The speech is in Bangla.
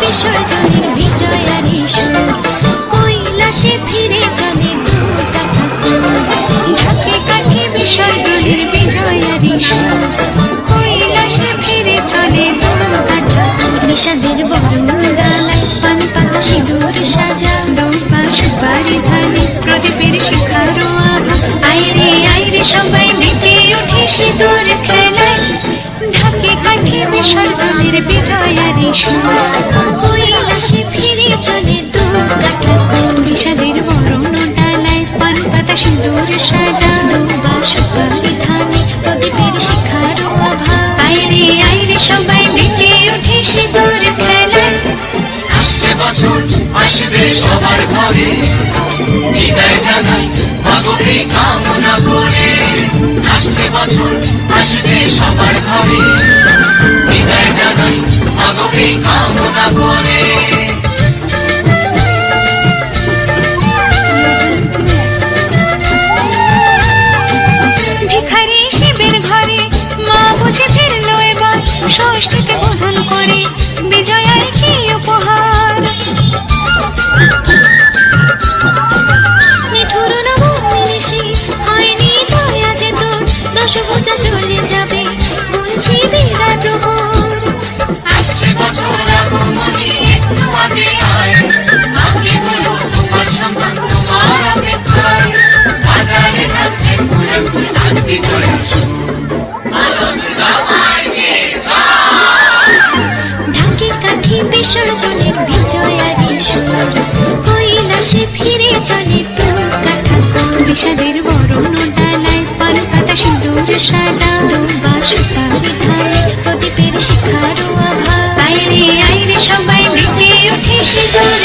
বিসর্জনের বিজয়ারি সুর কৈলাসে ফিরে চলে দুর্গা ঠাকুর। ঢাকে কাঠে বিসর্জনের বিজয়ারি সুর কৈলাসে ফিরে চলে দুর্গা ঠাকুর। বিষাদের বরণ ডালায় পান পাতা সিঁদুর সাজা দৌপা সুপারি ধানে প্রদীপের শিখারো আভা। আইরে সবাই মেতে উঠে সিঁদুর খেলায় ঢাকে কাঠে বিসর্জনের বিজয়ারি সুর কৈলাসে ফিরে চলে দুর্গা ঠাকুর। বিষাদের বরণ ডালায় পান পাতা সিঁদুর সাজা দৌপা সুপারি ধানে প্রদীপের শিখারো আভা। আইরে সবাই মেতে উঠে সিঁদুর খেলায়। আসছে বছর আসবে সবার ঘরে, বিদায় জানাই মাগোকে কামনা করে। আসছে বছর আসবে সবার ঘরে, বিদায় জানাই মাগোকে কামনা করে। ভিখারি শিবের ঘরে মা বুঝে ফিরলো এবার ষষ্ঠীতে বোধন করে বিজয়ার কি উপহার। নিঠুর নবমিনিশি হয়নি দয়া যে তোর দশভুজা চলে যাবে বলছি বিদায় প্রভুর। আসছে বছর আগমনী একটু আগে আয়, আগে বলো তোমার সন্তান তোমার অপেক্ষায়। বাজারে থাকতে ঘুরে ঘুরে আজকে চলে আসো, বলো দুর্গা মাইকে ঢাকে কাঠি বিসর্জনের বিজয়ারি সুর কৈলাসে ফিরে চলে দুর্গা ঠাকুর। বিষাদের বরণ ডালায় পান পাতা সিঁদুর সাজা দৌপা সুপারি ধানে প্রদীপের শিখারো আভা। আইরে সবাই মেতে উঠে সিঁদুর